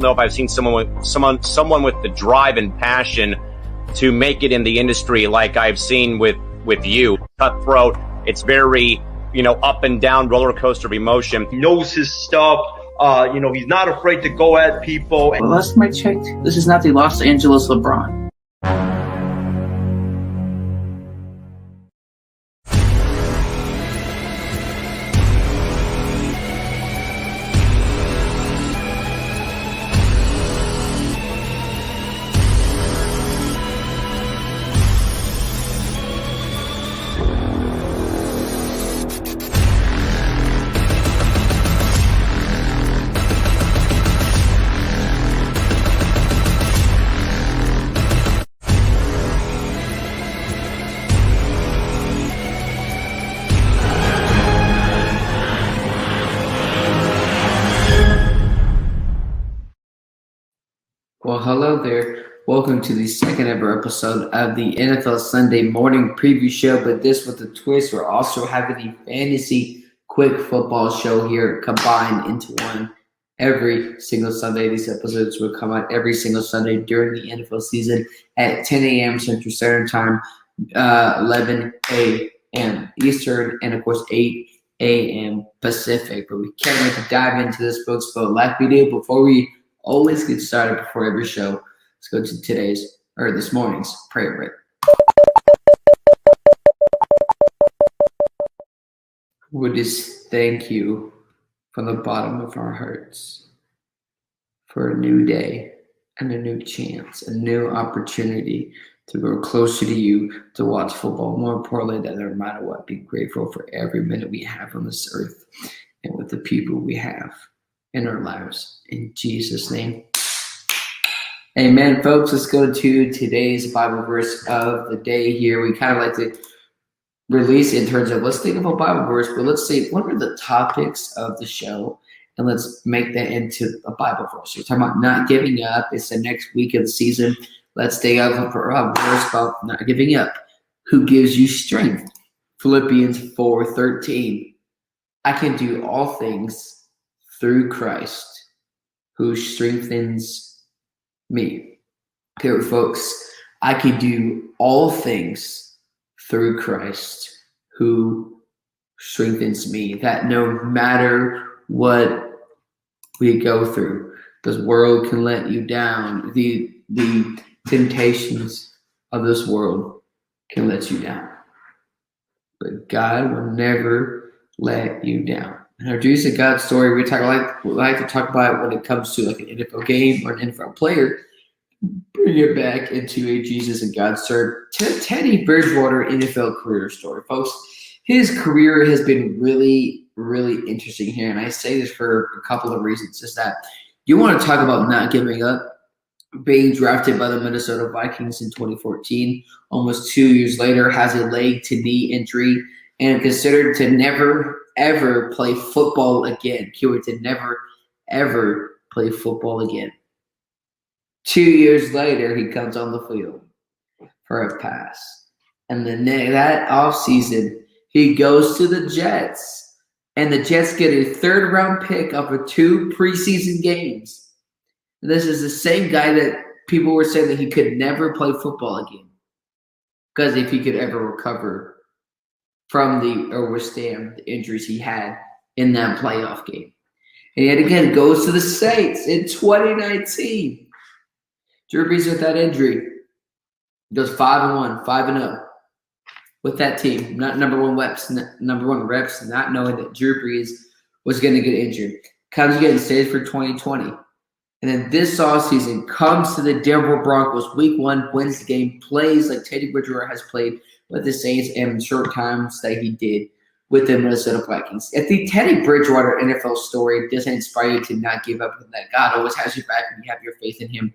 don't know if I've seen someone with the drive and passion to make it in the industry like I've seen with you. Cutthroat. It's very, up and down roller coaster of emotion. He knows his stuff. He's not afraid to go at people. Well, last time I checked, this is not the Los Angeles LeBron. Well, hello there. Welcome to the second ever episode of the NFL Sunday Morning Preview Show, but this with a twist. We're also having the Fantasy Quick Football Show here combined into one every single Sunday. These episodes will come out every single Sunday during the NFL season at 10 a.m. Central Standard Time, 11 a.m. Eastern, and of course 8 a.m. Pacific. But we can't wait to dive into this, folks. But like we do before we always get started before every show, let's go to this morning's prayer break. We just thank you from the bottom of our hearts for a new day and a new chance, a new opportunity to grow closer to you, to watch football. More importantly, that no matter what, be grateful for every minute we have on this earth and with the people we have in our lives. In Jesus' name, amen. Folks, let's go to today's Bible verse of the day here. We kind of like to release in terms of, let's think of a Bible verse, but let's say, what are the topics of the show? And let's make that into a Bible verse. We're talking about not giving up. It's the next week of the season. Let's think of a verse about not giving up. Who gives you strength? Philippians 4:13. I can do all things through Christ who strengthens me. Okay, folks, I can do all things through Christ who strengthens me. That no matter what we go through, this world can let you down. The temptations of this world can let you down. But God will never let you down. Introduce a God story. We like to talk about it when it comes to like an NFL game or an NFL player. Bring it back into a Jesus and God story. Teddy Bridgewater NFL career story, folks. His career has been really, really interesting here, and I say this for a couple of reasons. Is that you want to talk about not giving up, being drafted by the Minnesota Vikings in 2014, almost 2 years later, has a leg to knee injury, and considered to never ever play football again. Keyword to never ever play football again. 2 years later, he comes on the field for a pass. And then that offseason, he goes to the Jets. And the Jets get a third-round pick over 2 preseason games. And this is the same guy that people were saying that he could never play football again. Because if he could ever recover from or withstand the injuries he had in that playoff game. And yet again, goes to the Saints in 2019. Drew Brees with that injury goes 5-1, 5-0 with that team. Not number one reps, not knowing that Drew Brees was going to get injured. Comes getting staged for 2020. And then this offseason comes to the Denver Broncos. Week 1, wins the game, plays like Teddy Bridgewater has played with the Saints in short times that he did with the Minnesota Vikings. If the Teddy Bridgewater NFL story doesn't inspire you to not give up, and that God always has your back and you have your faith in him,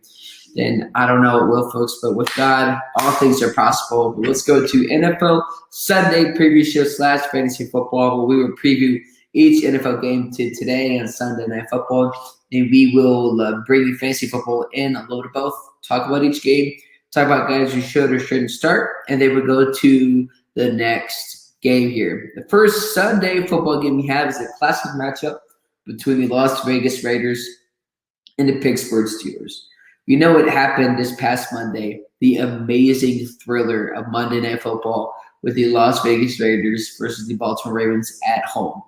then I don't know what will, folks. But with God, all things are possible. But let's go to NFL Sunday Preview Show / Fantasy Football, where we will preview each NFL game to today and Sunday Night Football. And we will bring the fantasy football in, a load of both, talk about each game, talk about guys who should or shouldn't start, and then we'll go to the next game here. The first Sunday football game we have is a classic matchup between the Las Vegas Raiders and the Pittsburgh Steelers. You know what happened this past Monday, the amazing thriller of Monday Night Football with the Las Vegas Raiders versus the Baltimore Ravens at home.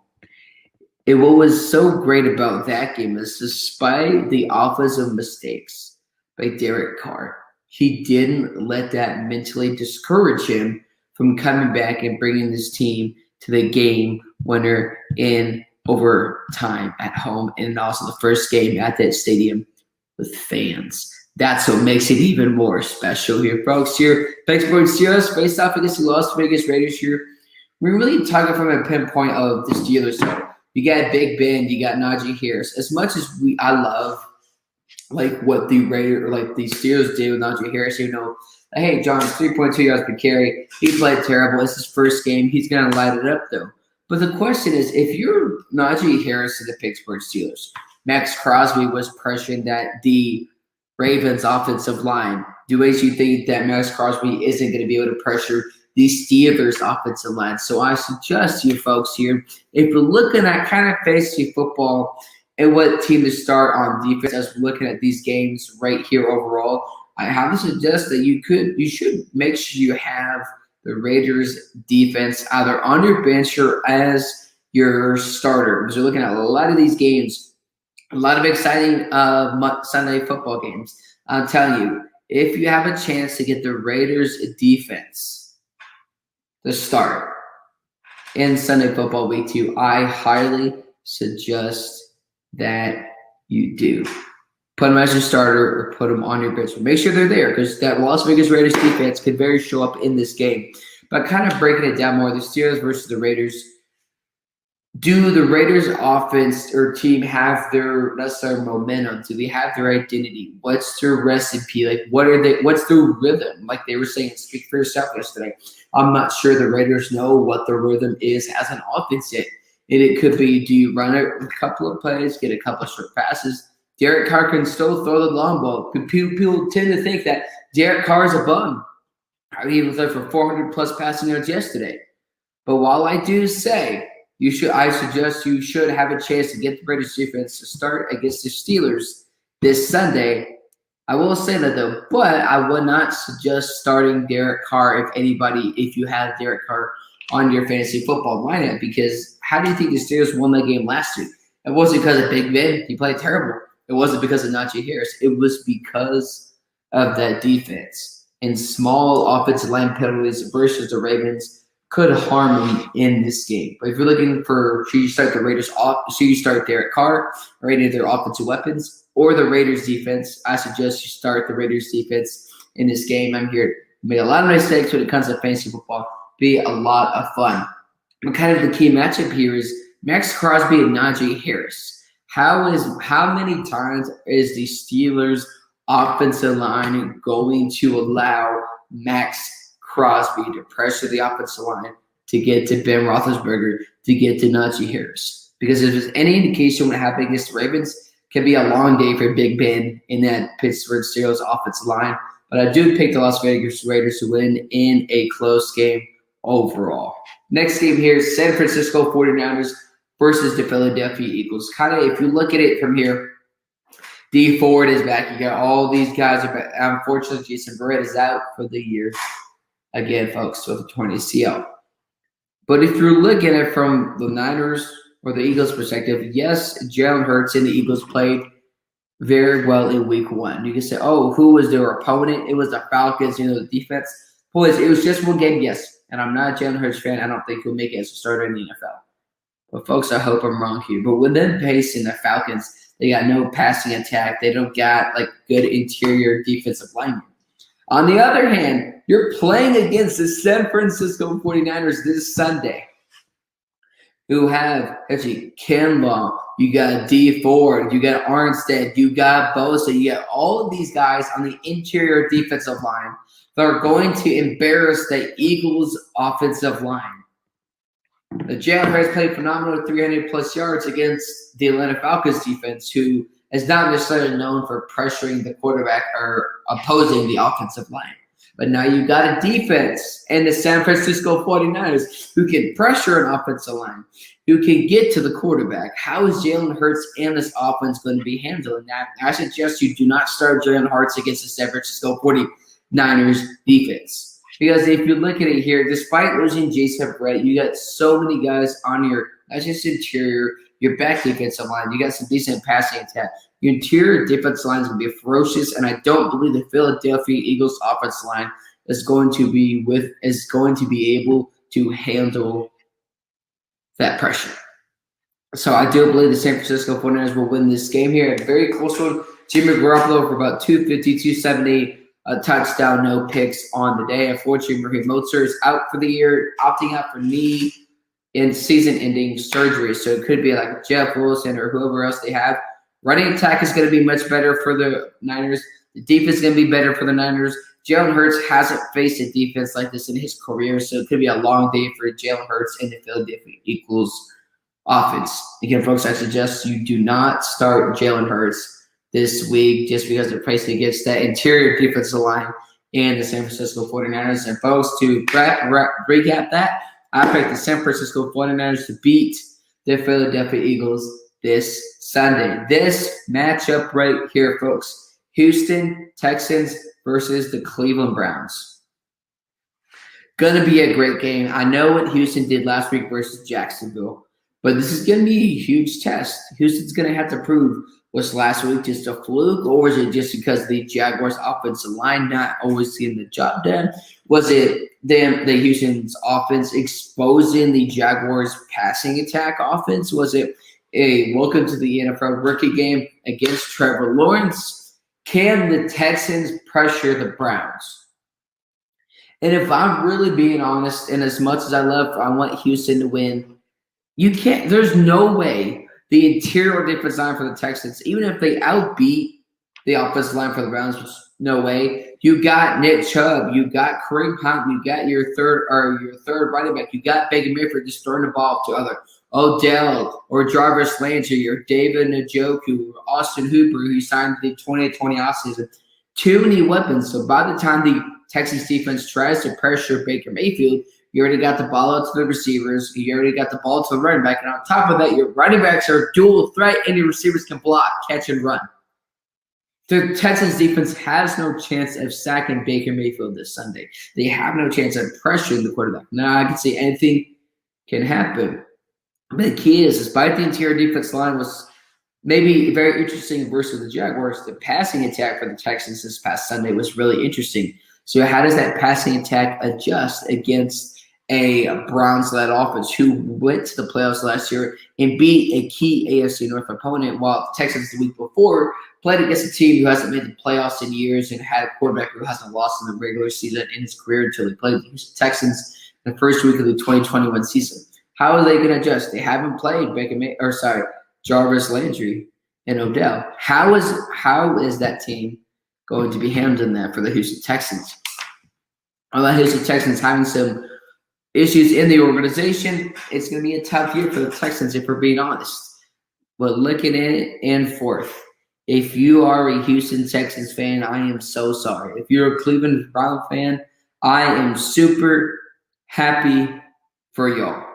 And what was so great about that game is despite the offensive mistakes by Derek Carr, he didn't let that mentally discourage him from coming back and bringing this team to the game winner in overtime at home, and also the first game at that stadium with fans. That's what makes it even more special here, folks. Here, Pittsburgh Steelers face off against the Las Vegas Raiders here. We're really talking from a pinpoint of the Steelers. So you got Big Ben, you got Najee Harris. As much as I love like what the Steelers did with Najee Harris, hey, John, 3.2 yards per carry. He played terrible. It's his first game. He's gonna light it up though. But the question is, if you're Najee Harris to the Pittsburgh Steelers, Max Crosby was pressuring the Ravens offensive line. Do you think that Max Crosby isn't going to be able to pressure the Steelers offensive line? So I suggest you folks here, if you're looking at kind of fantasy football and what team to start on defense as we're looking at these games right here overall, I have to suggest that you should make sure you have the Raiders defense either on your bench or as your starter, because you're looking at a lot of these games, a lot of exciting Sunday football games. I'm telling you, if you have a chance to get the Raiders defense to start in Sunday football week 2, I highly suggest that you do. Put them as your starter or put them on your bench. But make sure they're there, because that Las Vegas Raiders defense could very show up in this game. But kind of breaking it down more, the Steelers versus the Raiders. Do the Raiders offense or team have their momentum? Do they have their identity? What's their recipe? Like, what's their rhythm? Like they were saying, speak for yourself yesterday. I'm not sure the Raiders know what their rhythm is as an offense yet. And it could be, do you run a couple of plays, get a couple of short passes? Derek Carr can still throw the long ball. People tend to think that Derek Carr is a bum. He was there for 400-plus passing yards yesterday. But while I do say I suggest you should have a chance to get the Raiders defense to start against the Steelers this Sunday, I will say that though, but I would not suggest starting Derek Carr if you have Derek Carr on your fantasy football lineup, because how do you think the Steelers won that game last week? It wasn't because of Big Ben. He played terrible. It wasn't because of Najee Harris. It was because of that defense. And small offensive line penalties versus the Ravens could harm you in this game. But if you're looking for, should you start the Raiders off? Should you start Derek Carr or any of their offensive weapons or the Raiders defense? I suggest you start the Raiders defense in this game. I'm here to make a lot of mistakes when it comes to fantasy football. Be a lot of fun. But kind of the key matchup here is Max Crosby and Najee Harris. How many times is the Steelers offensive line going to allow Max Crosby to pressure the offensive line to get to Ben Roethlisberger, to get to Najee Harris? Because if there's any indication what happened against the Ravens, it can be a long day for Big Ben in that Pittsburgh Steelers offensive line. But I do pick the Las Vegas Raiders to win in a close game overall. Next game here is San Francisco 49ers versus the Philadelphia Eagles. Kind of, if you look at it from here, D Ford is back. You got all these guys are back. Unfortunately, Jason Verrett is out for the year. Again, folks, with a torn ACL. But if you're looking at it from the Niners or the Eagles' perspective, yes, Jalen Hurts and the Eagles played very well in week 1. You can say, oh, who was their opponent? It was the Falcons, the defense. Boys, it was just one game, yes. And I'm not a Jalen Hurts fan. I don't think he'll make it as a starter in the NFL. But, folks, I hope I'm wrong here. But with them facing the Falcons, they got no passing attack. They don't got, good interior defensive linemen. On the other hand, you're playing against the San Francisco 49ers this Sunday, who have actually Kinlaw, you got D Ford, you got Armstead, you got Bosa, you got all of these guys on the interior defensive line that are going to embarrass the Eagles' offensive line. The Jalen Hurts played phenomenal 300-plus yards against the Atlanta Falcons defense, who is not necessarily known for pressuring the quarterback or opposing the offensive line. But now you got a defense and the San Francisco 49ers who can pressure an offensive line, who can get to the quarterback. How is Jalen Hurts and this offense going to be handling that? I suggest you do not start Jalen Hurts against the San Francisco 49ers defense. Because if you look at it here, despite losing Jason Brett, you got so many guys on your, not just interior, your back defensive line. You got some decent passing attack. Your interior defensive line is going to be ferocious, and I don't believe the Philadelphia Eagles offensive line is going to be able to handle that pressure. So I do believe the San Francisco 49ers will win this game here. A very close one. Jimmy Garoppolo for about 250, 270, a touchdown, no picks on the day. Unfortunately, Raheem Mostert is out for the year, opting out for knee and season-ending surgery. So it could be like Jeff Wilson or whoever else they have. Running attack is going to be much better for the Niners. The defense is going to be better for the Niners. Jalen Hurts hasn't faced a defense like this in his career, so it could be a long day for Jalen Hurts and the Philadelphia Eagles offense. Again, folks, I suggest you do not start Jalen Hurts this week just because they're facing against that interior defensive line and the San Francisco 49ers. And, folks, to recap that, I picked the San Francisco 49ers to beat the Philadelphia Eagles this Sunday. This matchup right here, folks, Houston Texans versus the Cleveland Browns. Going to be a great game. I know what Houston did last week versus Jacksonville, but this is going to be a huge test. Houston's going to have to prove, was last week just a fluke, or is it just because the Jaguars' offensive line not always getting the job done? Was it the Houston's offense exposing the Jaguars' passing attack offense? Was it a welcome to the NFL rookie game against Trevor Lawrence? Can the Texans pressure the Browns? And if I'm really being honest, and as much as I want Houston to win, you can't. There's no way the interior defensive line for the Texans, even if they outbeat the offensive line for the Browns, which no way. You got Nick Chubb, you got Kareem Hunt, you got your third running back, you got Baker Mayfield just throwing the ball to other Odell or Jarvis Landry or David Njoku or Austin Hooper, who signed the 2020 offseason. Too many weapons. So by the time the Texans defense tries to pressure Baker Mayfield, you already got the ball out to the receivers. You already got the ball to the running back. And on top of that, your running backs are dual threat and your receivers can block, catch, and run. The Texans defense has no chance of sacking Baker Mayfield this Sunday. They have no chance of pressuring the quarterback. Now, I can see anything can happen. But the key is, despite the interior defense line was maybe very interesting versus the Jaguars, the passing attack for the Texans this past Sunday was really interesting. So how does that passing attack adjust against a Browns-led offense who went to the playoffs last year and beat a key AFC North opponent, while the Texans the week before played against a team who hasn't made the playoffs in years and had a quarterback who hasn't lost in the regular season in his career until they played the Houston Texans in the first week of the 2021 season. How are they going to adjust? They haven't played Jarvis Landry and Odell. How is that team going to be handling that for the Houston Texans? Well, the Houston Texans having some issues in the organization. It's going to be a tough year for the Texans, if we're being honest. But looking at it and forth, if you are a Houston Texans fan, I am so sorry. If you're a Cleveland Brown fan, I am super happy for y'all.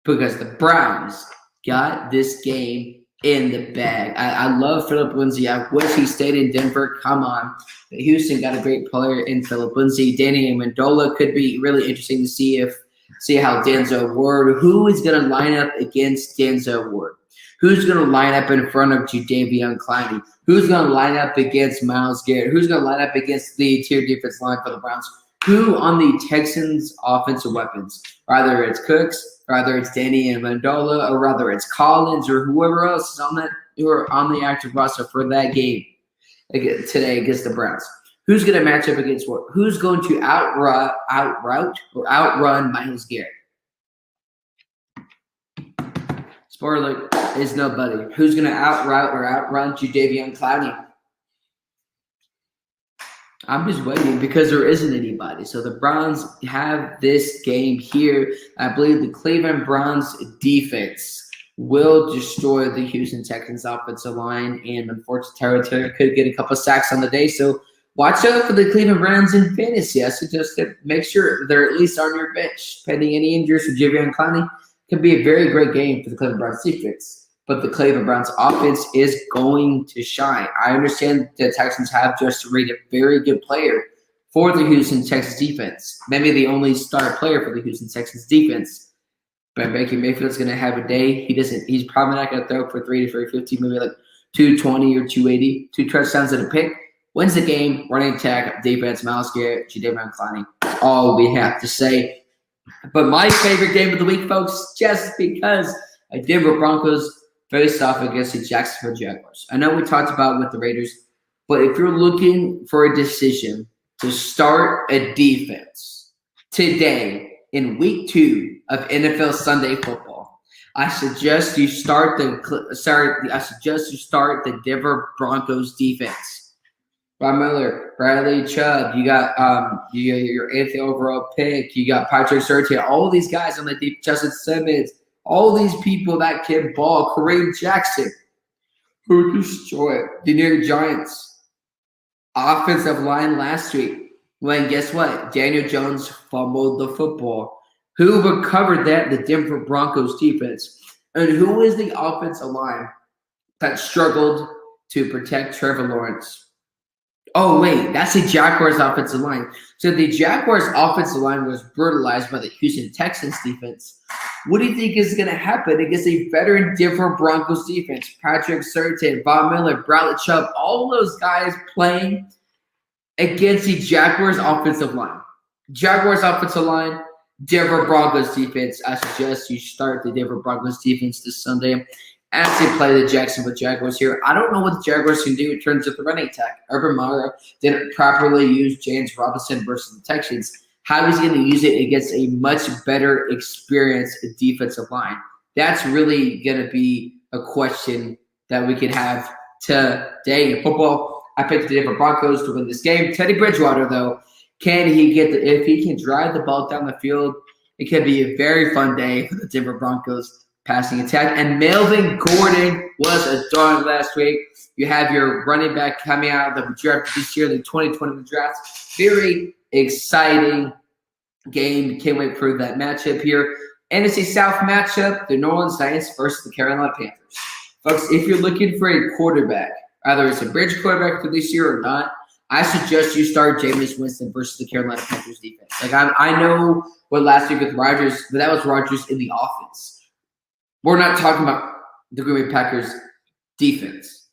Because the Browns got this game in the bag. I love Philip Lindsay. I wish he stayed in Denver. Come on. But Houston got a great player in Philip Lindsay. Danny Amendola could be really interesting to see how Denzel Ward, who is going to line up against Denzel Ward? Who's going to line up in front of Jadeveon Clowney? Who's going to line up against Myles Garrett? Who's going to line up against the interior defense line for the Browns? Who on the Texans' offensive weapons? Either it's Cooks, or either it's Danny Amendola, or rather it's Collins, or whoever else is on that who are on the active roster for that game today against the Browns. Who's going to match up against what? Who's going to outrun Myles Garrett? Spoiler is nobody. Who's going to outrun Jadeveon Clowney? I'm just waiting because there isn't anybody. So the Browns have this game here. I believe the Cleveland Browns defense will destroy the Houston Texans offensive line, and unfortunately, Terry could get a couple sacks on the day. So Watch out for the Cleveland Browns in fantasy. I suggest that make sure they're at least on your bench. Pending any injuries for Jadeveon Clowney, could be a very great game for the Cleveland Browns defense. But the Cleveland Browns offense is going to shine. I understand the Texans have just rated a very good player for the Houston Texans defense. Maybe the only star player for the Houston Texans defense. But Baker Mayfield's going to have a day. He's probably not going to throw for 350, maybe like 220 or 280, 2 touchdowns and a pick. Wins the game, running attack, defense, Myles Garrett, Jadeveon Clowney. All we have to say. But my favorite game of the week, folks, just because a Denver Broncos faced off against the Jacksonville Jaguars. I know we talked about with the Raiders, but if you're looking for a decision to start a defense today in week 2 of NFL Sunday football, I suggest you start the Denver Broncos defense. Bob Miller, Bradley Chubb, you got your 8th overall pick, you got Patrick Surtain, all these guys on the deep, Justin Simmons, all these people that can ball, Kareem Jackson, who destroyed the New York Giants offensive line last week. When guess what? Daniel Jones fumbled the football. Who recovered that? The Denver Broncos defense. And who is the offensive line that struggled to protect Trevor Lawrence? Oh, wait, that's the Jaguars' offensive line. So the Jaguars' offensive line was brutalized by the Houston Texans defense. What do you think is going to happen against a veteran Denver Broncos defense? Patrick Surtain, Von Miller, Bradley Chubb, all those guys playing against the Jaguars' offensive line. Jaguars' offensive line, Denver Broncos defense. I suggest you start the Denver Broncos defense this Sunday as they play the Jacksonville Jaguars here. I don't know what the Jaguars can do in terms of the running attack. Urban Meyer didn't properly use James Robinson versus the Texans. How is he going to use it against a much better experienced defensive line? That's really going to be a question that we can have today in football. I picked the Denver Broncos to win this game. Teddy Bridgewater, though, if he can drive the ball down the field, it could be a very fun day for the Denver Broncos passing attack. And Melvin Gordon was a dog last week. You have your running back coming out of the draft this year, the 2020 draft. Very exciting game. Can't wait for that matchup here. NFC South matchup, the New Orleans Saints versus the Carolina Panthers. Folks, if you're looking for a quarterback, either it's a bridge quarterback for this year or not, I suggest you start Jameis Winston versus the Carolina Panthers defense. Like I know what last week with Rodgers, but that was Rodgers in the offense. We're not talking about the Green Bay Packers defense.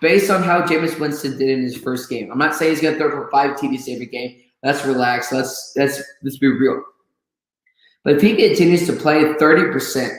Based on how Jameis Winston did in his first game, I'm not saying he's going to throw for 5 TDs every game. Let's relax. Let's be real. But if he continues to play 30%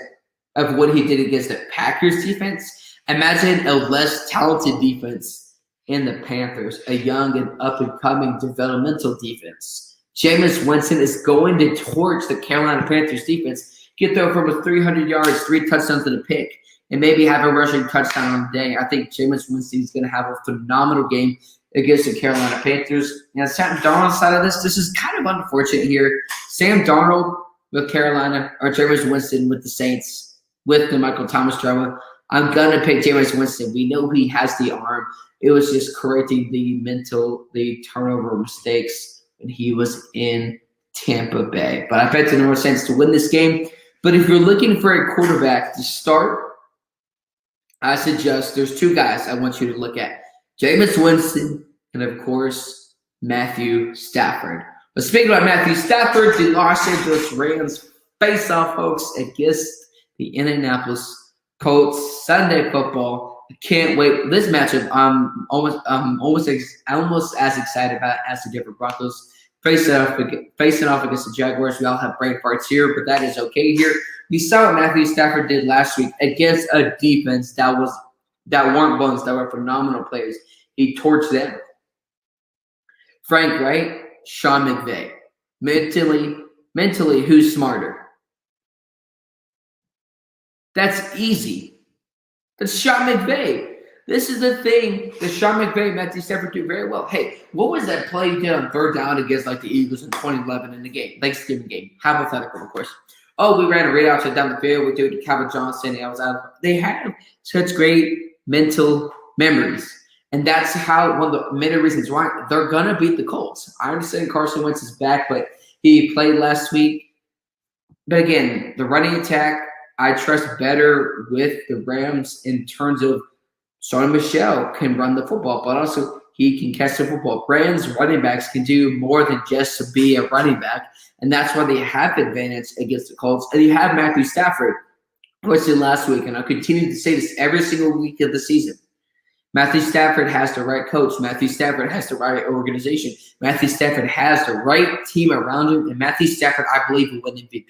of what he did against the Packers defense, imagine a less talented defense in the Panthers, a young and up-and-coming developmental defense. Jameis Winston is going to torch the Carolina Panthers defense. Get there for over 300 yards, 3 touchdowns and a pick, and maybe have a rushing touchdown on the day. I think Jameis Winston is going to have a phenomenal game against the Carolina Panthers. And Sam Darnold's side of this is kind of unfortunate here. Sam Darnold with Carolina or Jameis Winston with the Saints with the Michael Thomas drama. I'm going to pick Jameis Winston. We know he has the arm. It was just correcting the turnover mistakes when he was in Tampa Bay. But I bet the New Orleans Saints to win this game. But if you're looking for a quarterback to start, I suggest there's 2 guys I want you to look at. Jameis Winston and, of course, Matthew Stafford. But speaking about Matthew Stafford, the Los Angeles Rams face off, folks, against the Indianapolis Colts. Sunday football. I can't wait. This matchup, I'm almost as excited about as the Denver Broncos. Facing off against the Jaguars. We all have brain farts here, but that is okay here. We saw what Matthew Stafford did last week against a defense that weren't buns, that were phenomenal players. He torched them. Frank Wright, Sean McVay. Mentally, who's smarter? That's easy. That's Sean McVay. This is the thing that Sean McVay and Matthew Stafford do very well. Hey, what was that play you did on 3rd down against like the Eagles in 2011 in the game, Thanksgiving game? Hypothetical, of course. Oh, we ran a read out down the field. We did Calvin Johnson. I was out. They have such great mental memories. And that's how one of the many reasons why they're going to beat the Colts. I understand Carson Wentz is back, but he played last week. But again, the running attack, I trust better with the Rams in terms of Sonny Michel can run the football, but also he can catch the football. Rams running backs can do more than just to be a running back, and that's why they have advantage against the Colts. And you have Matthew Stafford, who I said last week, and I'll continue to say this every single week of the season. Matthew Stafford has the right coach. Matthew Stafford has the right organization. Matthew Stafford has the right team around him, and Matthew Stafford, I believe, will win MVP.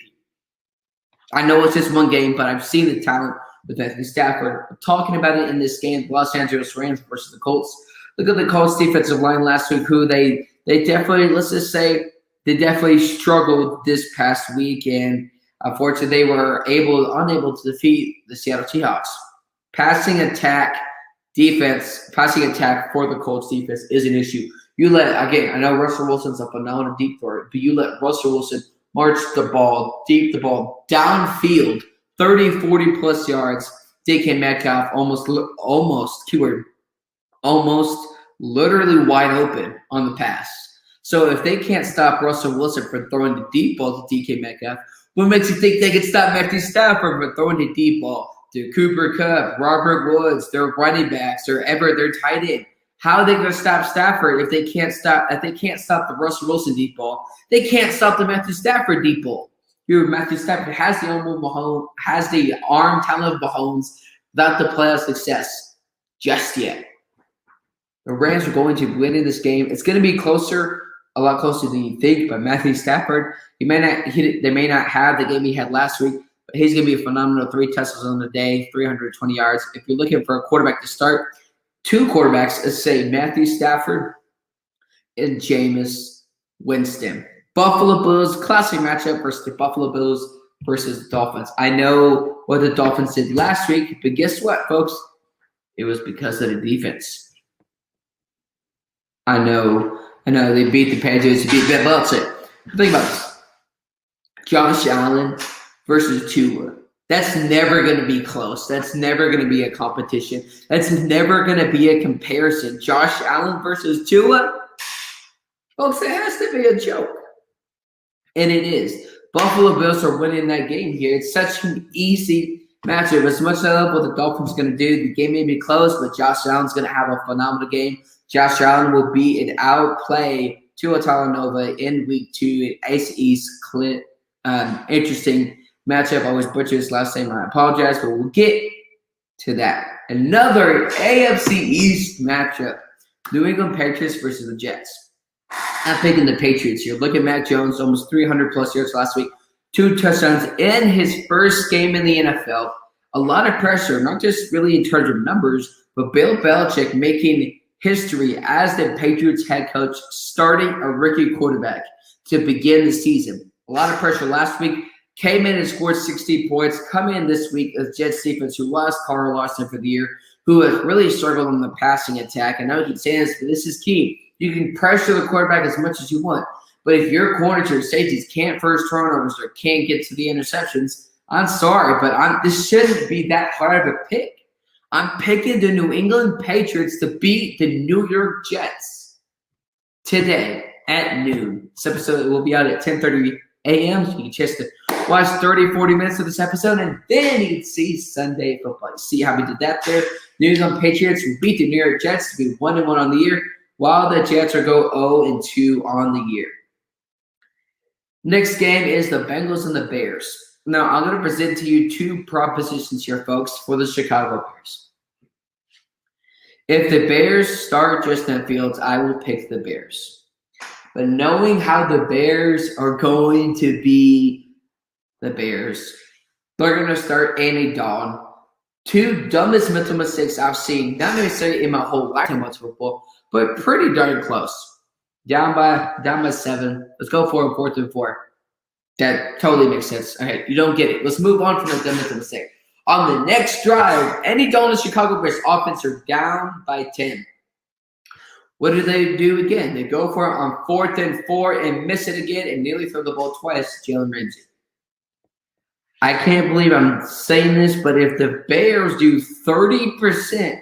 I know it's just one game, but I've seen the talent with Matthew Stafford. I'm talking about it in this game, Los Angeles Rams versus the Colts. Look at the Colts defensive line last week, who they definitely, let's just say, they definitely struggled this past week, and unfortunately they were unable to defeat the Seattle Seahawks. Passing attack for the Colts defense is an issue. I know Russell Wilson's a phenomenal deep threat, but you let Russell Wilson march the ball downfield, 30, 40-plus yards. DK Metcalf almost literally wide open on the pass. So if they can't stop Russell Wilson from throwing the deep ball to DK Metcalf, what makes you think they can stop Matthew Stafford from throwing the deep ball to Cooper Kupp, Robert Woods, their running backs, their tight end? How are they going to stop Stafford if they can't stop the Russell Wilson deep ball? They can't stop the Matthew Stafford deep ball. Matthew Stafford has the arm talent of Mahomes without the playoff success just yet. The Rams are going to win in this game. It's going to be a lot closer than you think. But Matthew Stafford, they may not have the game he had last week, but he's going to be a phenomenal 3 touchdowns on the day, 320 yards. If you're looking for a quarterback to start, 2 quarterbacks, let's say Matthew Stafford and Jameis Winston. Buffalo Bills, classic matchup versus the Buffalo Bills versus the Dolphins. I know what the Dolphins did last week, but guess what, folks? It was because of the defense. I know they beat the Patriots, they beat Ben Belichick. Think about this. Josh Allen versus Tua. That's never going to be close. That's never going to be a competition. That's never going to be a comparison. Josh Allen versus Tua? Folks, it has to be a joke. And it is. Buffalo Bills are winning that game here. It's such an easy matchup. As much as I love what the Dolphins are going to do, the game may be close, but Josh Allen's going to have a phenomenal game. Josh Allen will beat and outplay Tua Tagovailoa in Week 2 at Ace East. Interesting matchup. I always butcher his last name. I apologize, but we'll get to that. Another AFC East matchup. New England Patriots versus the Jets. I'm picking the Patriots here. Look at Mac Jones, almost 300-plus yards last week. 2 touchdowns in his first game in the NFL. A lot of pressure, not just really in terms of numbers, but Bill Belichick making history as the Patriots head coach, starting a rookie quarterback to begin the season. A lot of pressure last week. Came in and scored 60 points. Come in this week as Jets defense, who lost Carl Lawson for the year, who has really struggled in the passing attack. And I know you keep saying this, but this is key. You can pressure the quarterback as much as you want. But if your corners or safeties can't force turnovers or can't get to the interceptions, I'm sorry, but this shouldn't be that hard of a pick. I'm picking the New England Patriots to beat the New York Jets today at noon. This episode will be out at 10:30 a.m. So you can just watch 30, 40 minutes of this episode, and then you can see Sunday football. See how we did that there. New England Patriots will beat the New York Jets to be 1-1 on the year, while the Jets are go 0-2 on the year. Next game is the Bengals and the Bears. Now, I'm going to present to you 2 propositions here, folks, for the Chicago Bears. If the Bears start Justin Fields, I will pick the Bears. But knowing how the Bears are going to be the Bears, they're going to start Andy Dalton. 2 dumbest mental mistakes I've seen, not necessarily in my whole life in much football, but pretty darn close. Down by 7. Let's go for a 4th and 4. That totally makes sense. All right, you don't get it. Let's move on from the dumb mental mistake. On the next drive, Andy Dalton and Chicago Bears offense are down by 10. What do they do again? They go for it on 4th and 4 and miss it again and nearly throw the ball twice to Jalen Ramsey. I can't believe I'm saying this, but if the Bears do 30%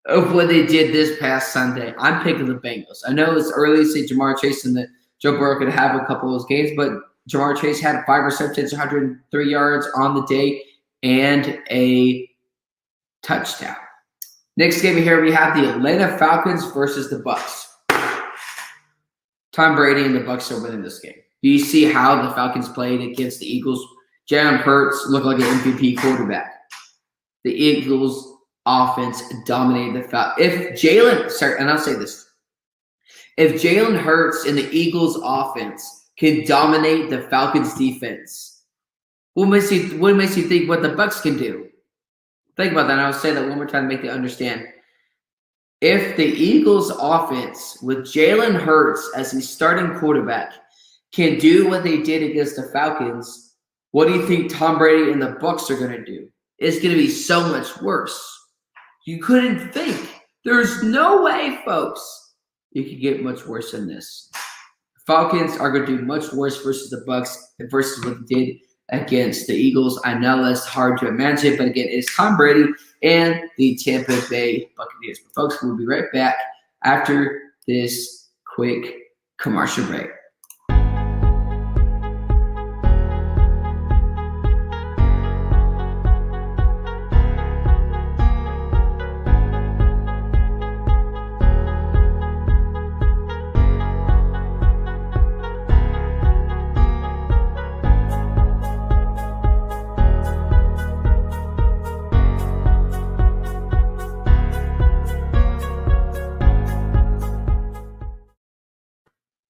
of what they did this past Sunday. I'm picking the Bengals. I know it's early to say Jamar Chase and Joe Burrow could have a couple of those games, but Jamar Chase had 5 receptions, 103 yards on the day, and a touchdown. Next game here, we have the Atlanta Falcons versus the Bucs. Tom Brady and the Bucs are winning this game. Do you see how the Falcons played against the Eagles? Jalen Hurts looked like an MVP quarterback. The Eagles' offense dominated the Falcons. And I'll say this. If Jalen Hurts and the Eagles' offense can dominate the Falcons' defense, what makes you think what the Bucs can do? Think about that, and I'll say that one more time to make you understand. If the Eagles' offense with Jalen Hurts as the starting quarterback can do what they did against the Falcons, what do you think Tom Brady and the Bucs are going to do? It's going to be so much worse. You couldn't think. There's no way, folks, you could get much worse than this. Falcons are going to do much worse versus the Bucs versus what they did against the Eagles. I know that's hard to imagine, but again, it's Tom Brady and the Tampa Bay Buccaneers. But folks, we'll be right back after this quick commercial break.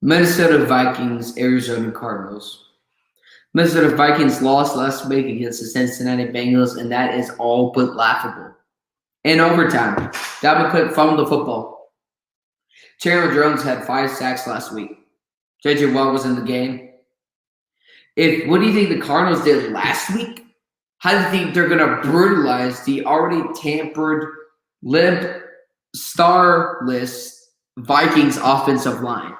Minnesota Vikings, Arizona Cardinals. Minnesota Vikings lost last week against the Cincinnati Bengals, and that is all but laughable. In overtime, Dalvin Cook fumbled the football. Chandler Jones had 5 sacks last week. J.J. Watt was in the game. What do you think the Cardinals did last week? How do you think they're going to brutalize the already tampered, limp, starless Vikings offensive line?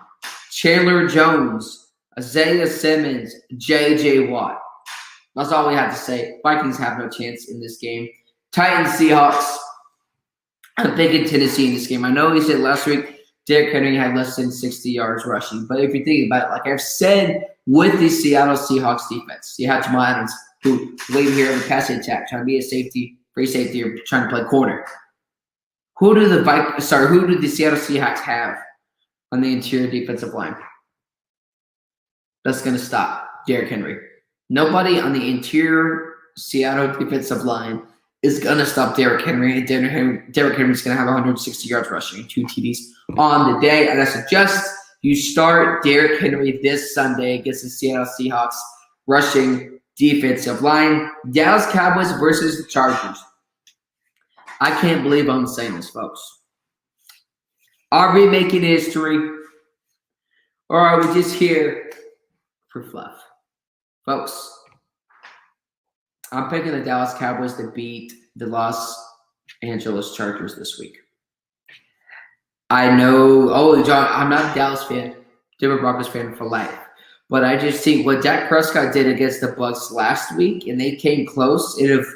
Chandler Jones, Isaiah Simmons, J.J. Watt. That's all we have to say. Vikings have no chance in this game. Titans, Seahawks. I'm thinking Tennessee in this game. I know he said last week Derrick Henry had less than 60 yards rushing. But if you think about it, like I've said with the Seattle Seahawks defense, you have Jamal Adams, who laid here in the passing attack, trying to be a safety, free safety, or trying to play corner. Who do the Seattle Seahawks have on the interior defensive line that's going to stop Derrick Henry? Nobody on the interior Seattle defensive line is going to stop Derrick Henry. And Derrick Henry's going to have 160 yards rushing, 2 TDs on the day. And I suggest you start Derrick Henry this Sunday against the Seattle Seahawks rushing defensive line. Dallas Cowboys versus the Chargers. I can't believe I'm saying this, folks. Are we making history, or are we just here for fluff? Folks, I'm picking the Dallas Cowboys to beat the Los Angeles Chargers this week. I know, John, I'm not a Dallas fan, Denver Broncos fan for life, but I just think what Dak Prescott did against the Bucs last week, and they came close, and if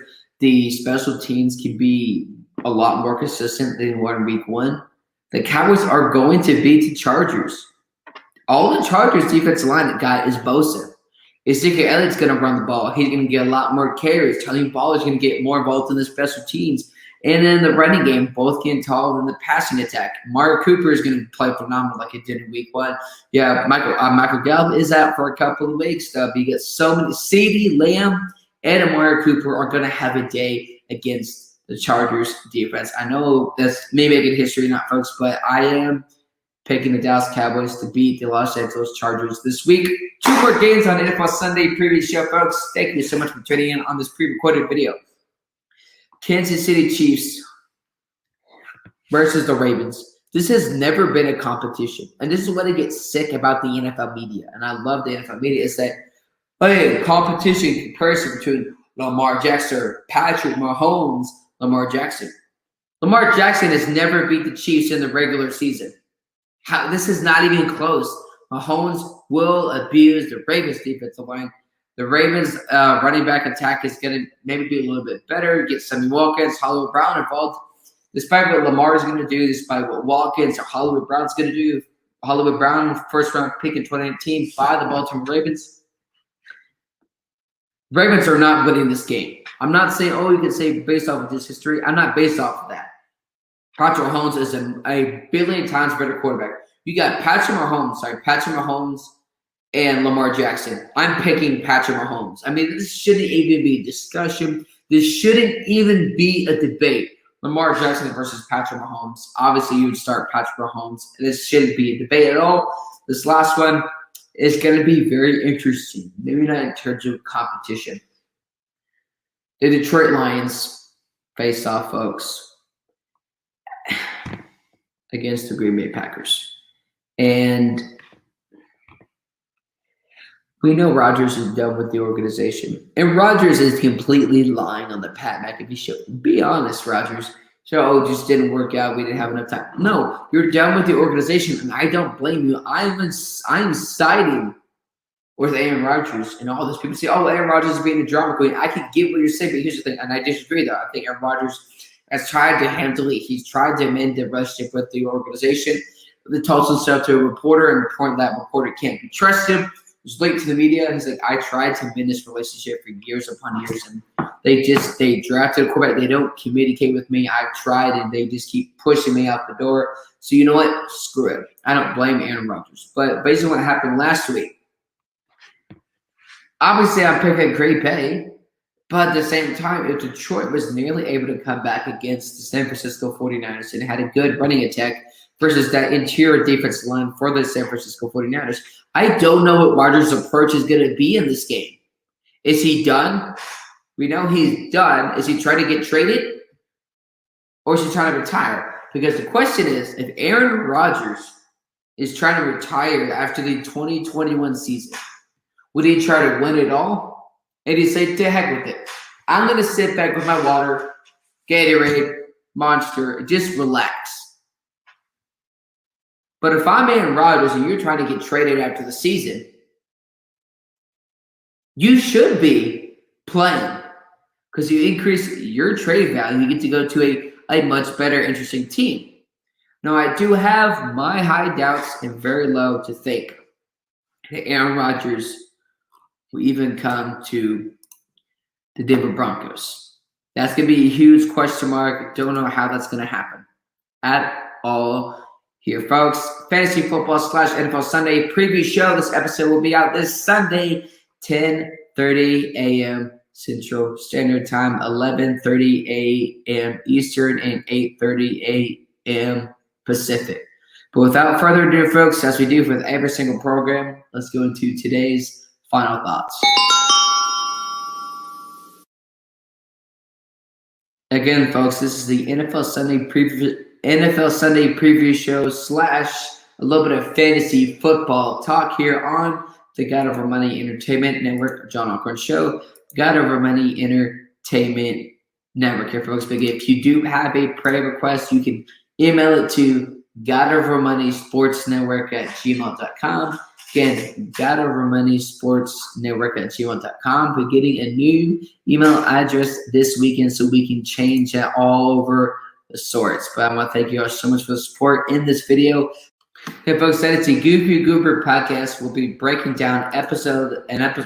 the special teams can be a lot more consistent than what in week 1, the Cowboys are going to beat the Chargers. All the Chargers defensive line got is Bosa. Ezekiel Elliott's going to run the ball. He's going to get a lot more carries. Tony Ball is going to get more involved in the special teams. And in the running game, both get involved in the passing attack. Amari Cooper is going to play phenomenal like he did in week 1. Yeah, Michael Gallup is out for a couple of weeks. You get so many. CeeDee Lamb and Amari Cooper are going to have a day against the Chargers defense. I know that's maybe a good history, not folks, but I am picking the Dallas Cowboys to beat the Los Angeles Chargers this week. 2 more games on the NFL Sunday preview show, folks. Thank you so much for tuning in on this pre-recorded video. Kansas City Chiefs versus the Ravens. This has never been a competition. And this is what I get sick about the NFL media. And I love the NFL media is that, competition comparison between Lamar Jackson, Patrick Mahomes, Lamar Jackson. Lamar Jackson has never beat the Chiefs in the regular season. This is not even close. Mahomes will abuse the Ravens defensive line. The Ravens running back attack is going to maybe be a little bit better. Get Sammy Watkins, Hollywood Brown involved. Despite what Lamar is going to do, despite what Watkins or Hollywood Brown's going to do, Hollywood Brown, first-round pick in 2019 by the Baltimore Ravens. Ravens are not winning this game. I'm not saying, you can say based off of this history. I'm not based off of that. Patrick Mahomes is a billion times better quarterback. You got Patrick Mahomes and Lamar Jackson. I'm picking Patrick Mahomes. I mean, this shouldn't even be a discussion. This shouldn't even be a debate. Lamar Jackson versus Patrick Mahomes. Obviously, you would start Patrick Mahomes. This shouldn't be a debate at all. This last one is going to be very interesting. Maybe not in terms of competition. The Detroit Lions face off, folks, against the Green Bay Packers. And we know Rodgers is done with the organization. And Rodgers is completely lying on the Pat McAfee show. Be honest, Rodgers. So, just didn't work out. We didn't have enough time. No, you're done with the organization, and I don't blame you. I'm siding with Aaron Rodgers. And all those people say, Aaron Rodgers is being a drama queen. I can get what you're saying, but here's the thing, and I disagree, though. I think Aaron Rodgers has tried to handle it. He's tried to amend the relationship with the organization. The told himself to a reporter, and the point that reporter can't be trusted. He's linked to the media. He's like, I tried to mend this relationship for years upon years, and they drafted a quarterback. They don't communicate with me. I've tried, and they just keep pushing me out the door. So you know what? Screw it. I don't blame Aaron Rodgers. But based on what happened last week, obviously I'm picking Green Bay, but at the same time, if Detroit was nearly able to come back against the San Francisco 49ers and had a good running attack versus that interior defense line for the San Francisco 49ers, I don't know what Rodgers' approach is going to be in this game. Is he done? We know he's done. Is he trying to get traded? Or is he trying to retire? Because the question is, if Aaron Rodgers is trying to retire after the 2021 season, would he try to win it all? And he'd say, to heck with it. I'm going to sit back with my water, Gatorade, Monster, and just relax. But if I'm Aaron Rodgers and you're trying to get traded after the season, you should be playing because you increase your trade value. You get to go to a much better, interesting team. Now, I do have my high doubts and very low to think that Aaron Rodgers will even come to the Denver Broncos. That's going to be a huge question mark. Don't know how that's going to happen at all. Here, folks, Fantasy Football / NFL Sunday preview show. This episode will be out this Sunday, 10:30 a.m. Central Standard Time, 11:30 a.m. Eastern, and 8:30 a.m. Pacific. But without further ado, folks, as we do with every single program, let's go into today's final thoughts. Again, folks, this is the NFL Sunday preview show / a little bit of fantasy football talk here on the God Over Money Entertainment Network, John Allcorn Show, God Over Money Entertainment Network here, folks. But if you do have a prayer request, you can email it to godovermoneysportsnetwork@gmail.com. Again, godovermoneysportsnetwork@gmail.com. We're getting a new email address this weekend so we can change that all over the sorts. But I want to thank you all so much for the support in this video. Okay, folks, that it's a Goofy Goober podcast. We'll be breaking down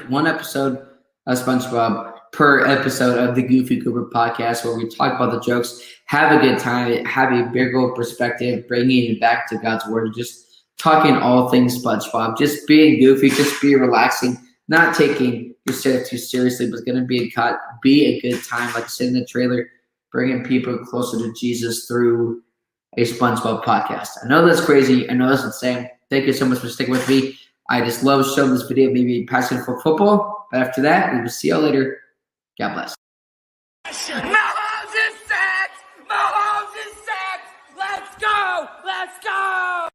one episode of SpongeBob per episode of the Goofy Goober podcast, where we talk about the jokes, have a good time, have a bigger perspective, bringing it back to God's word, just talking all things SpongeBob, just being goofy, just be relaxing, not taking yourself too seriously, but it's going to be a good time, like I said in the trailer, bringing people closer to Jesus through a SpongeBob podcast. I know that's crazy. I know that's insane. Thank you so much for sticking with me. I just love showing this video, maybe passion for football. But after that, we will see you all later. God bless. Mahomes is set! Mahomes is set! Let's go! Let's go!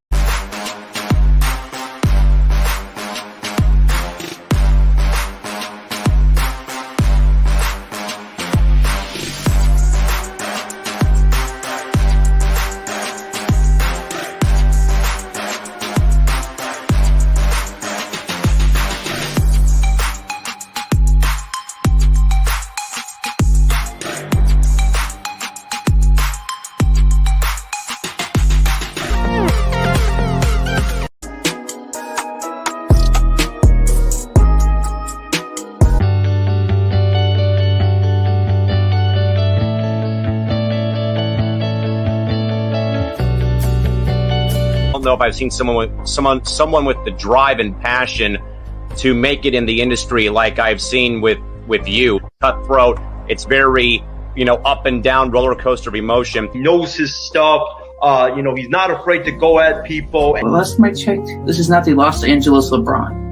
don't know if I've seen someone with the drive and passion to make it in the industry like I've seen with you. Cutthroat. It's very, up and down roller coaster of emotion. He knows his stuff. He's not afraid to go at people. Well, last time I checked, this is not the Los Angeles LeBron.